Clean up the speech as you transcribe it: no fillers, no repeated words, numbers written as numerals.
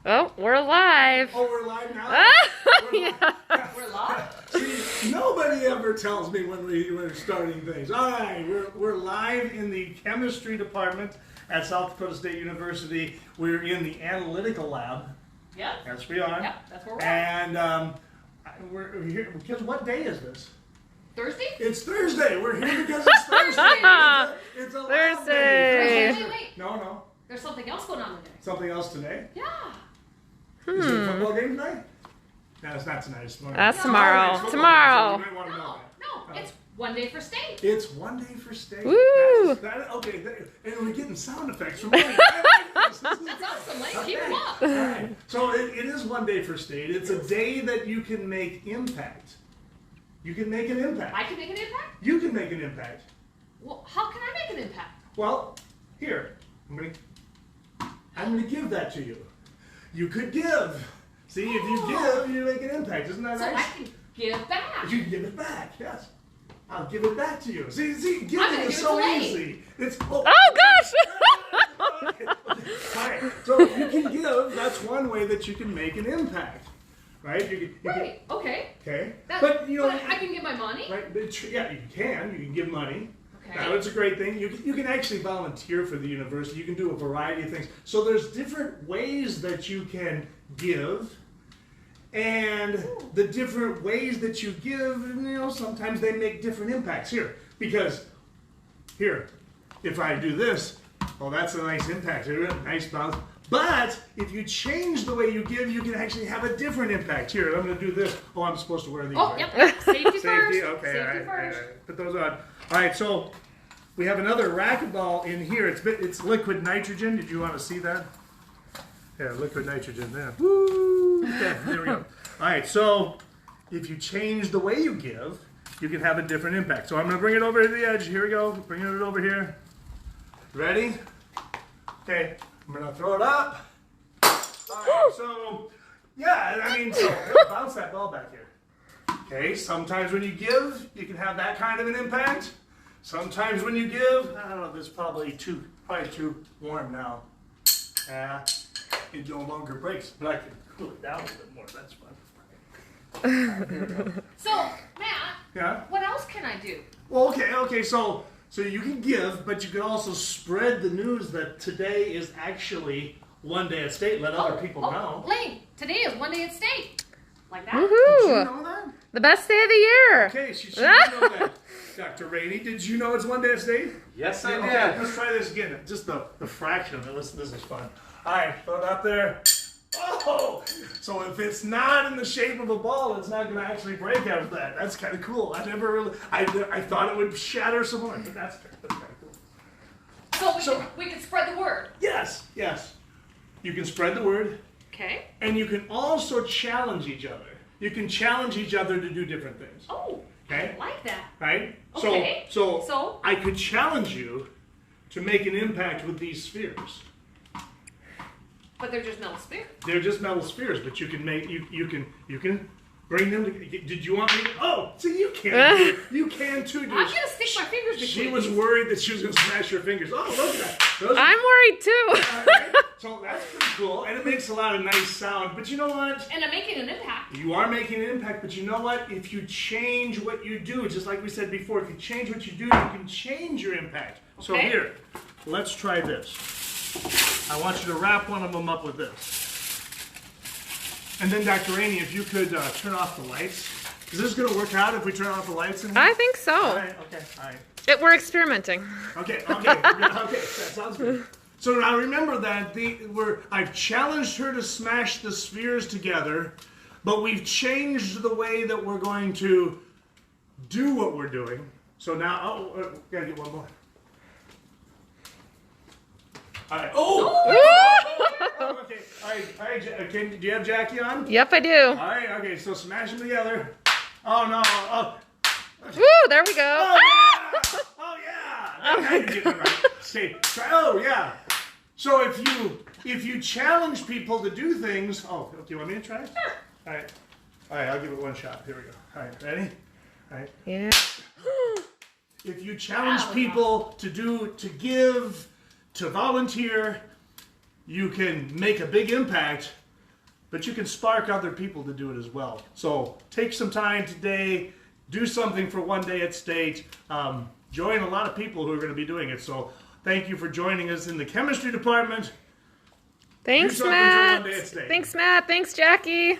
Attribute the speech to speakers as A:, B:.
A: Oh, we're live.
B: Oh, we're live now?
A: We're
C: We're live?
B: See, nobody ever tells me when we're starting things. All right, we're live in the chemistry department at South Dakota State University. We're in the analytical lab.
C: Yep.
B: Yes, we are.
C: Yep, that's where we're at.
B: And we're here because what day is this?
C: Thursday?
B: It's Thursday. We're here because it's Thursday. It's a lab
A: Thursday.
B: day.
C: Wait.
B: No.
C: There's something else going on today.
B: Something else today?
C: Yeah.
B: Is there a football game tonight? No, it's not tonight. It's tomorrow.
A: That's
B: No,
A: tomorrow.
B: it's football,
A: Tomorrow.
B: so you might want to know that.
C: No, it's one day for state.
B: It's one day for state.
A: Woo!
B: And we're getting sound effects from Mike.
C: That's awesome, Lane. Keep them up.
B: All right. So it is one day for state. It's a day that you can make impact. You can make an impact.
C: I can make an impact?
B: You can make an impact.
C: Well, how can I make an impact?
B: Well, here, I'm gonna give that to you. You could give. See, if you give, you make an impact. Isn't that
C: So
B: nice?
C: I can give back.
B: You can give it back, yes. I'll give it back to you. See, giving
C: gonna
B: is
C: give it
B: so
C: to Lane.
B: easy. It's
A: Oh gosh!
B: Okay. All right. So you can give. That's one way that you can make an impact, right? You
C: Right, okay.
B: okay.
C: That-
B: But you know,
C: but I can give my money.
B: right? But yeah, you can. You can give money.
C: Okay.
B: Now, it's a great thing. You can actually volunteer for the university. You can do a variety of things. So there's different ways that you can give. And the different ways that you give, sometimes they make different impacts here. Because here, if I do this, oh, that's a nice impact. Nice bounce. But if you change the way you give, you can actually have a different impact. Here, I'm going to do this. Oh, I'm supposed to wear these.
C: Oh,
B: right?
C: yep. Safety first.
B: Safety, okay,
C: Safety
B: all right,
C: first.
B: all right. Put those on. All right, so we have another racquetball in here. It's liquid nitrogen. Did you want to see that? Yeah, liquid nitrogen there. Woo! Okay, there we go. All right, so if you change the way you give, you can have a different impact. So I'm going to bring it over to the edge. Here we go. Bringing it over here. Ready? Okay, I'm going to throw it up. All right, so, yeah, so bounce that ball back here. Okay, sometimes when you give, you can have that kind of an impact. Sometimes when you give, I don't know, this is probably too warm now. It no longer breaks, but I can cool it down a bit more. That's fun.
C: So, Matt,
B: Yeah?
C: what else can I do?
B: Well, okay, so you can give, but you can also spread the news that today is actually one day at state. Let other people know.
C: Lane, today is one day at state. Like that?
B: Did you
A: Woohoo!
B: know that?
A: The best day of the year.
B: Okay, she should know that. Dr. Rainey, did you know it's one day at state?
D: Yes, I
B: Okay,
D: did.
B: let's try this again. Just the fraction of it. Listen, this is fun. All right, throw it up there. Oh! So if it's not in the shape of a ball, it's not going to actually break after that. That's kind of cool. I thought it would shatter some more, but that's kind of cool.
C: So we can spread the word.
B: Yes. You can spread the word,
C: Okay.
B: and you can also challenge each other. You can challenge each other to do different things.
C: Oh,
B: Okay?
C: I like that.
B: Right?
C: Okay.
B: So I could challenge you to make an impact with these spheres.
C: But they're just metal spheres.
B: They're just metal spheres, but you can make you can bring them to. Did you want me? See, you can. You can too.
C: I'm gonna stick my fingers between
B: She was
C: these.
B: worried that she was gonna smash her fingers. Oh, look at that. Those
A: I'm worried too.
B: right. So that's pretty cool, and it makes a lot of nice sound. But you know what?
C: And I'm making an impact.
B: You are making an impact, but you know what? If you change what you do, just like we said before, if you change what you do, you can change your impact. So
C: Okay.
B: here, let's try this. I want you to wrap one of them up with this. And then, Dr. Rainey, if you could turn off the lights. Is this going to work out if we turn off the lights in here?
A: I think so.
B: All right.
A: We're experimenting.
B: Okay, that sounds good. So now remember that I've challenged her to smash the spheres together, but we've changed the way that we're going to do what we're doing. So now, gotta get one more. All right. Okay. All right. Okay. Do you have Jackie on?
A: Yep, I do.
B: All right. Okay. So smash them together. Oh no. Oh.
A: Woo! There we go.
B: Oh yeah! Oh yeah! Now you're getting it right. Okay. Oh yeah. So if you challenge people to do things, do you want me to try?
C: Sure.
B: All right. I'll give it one shot. Here we go. All right. Ready? All right.
A: Yeah.
B: If you challenge people to give, to volunteer, you can make a big impact but you can spark other people to do it as well. So take some time today, do something for one day at state. Join a lot of people who are going to be doing it. So thank you for joining us in the chemistry department.
A: Thanks,
B: Do something for
A: Matt.
B: one day at state.
A: Thanks, Matt. Thanks, Jackie.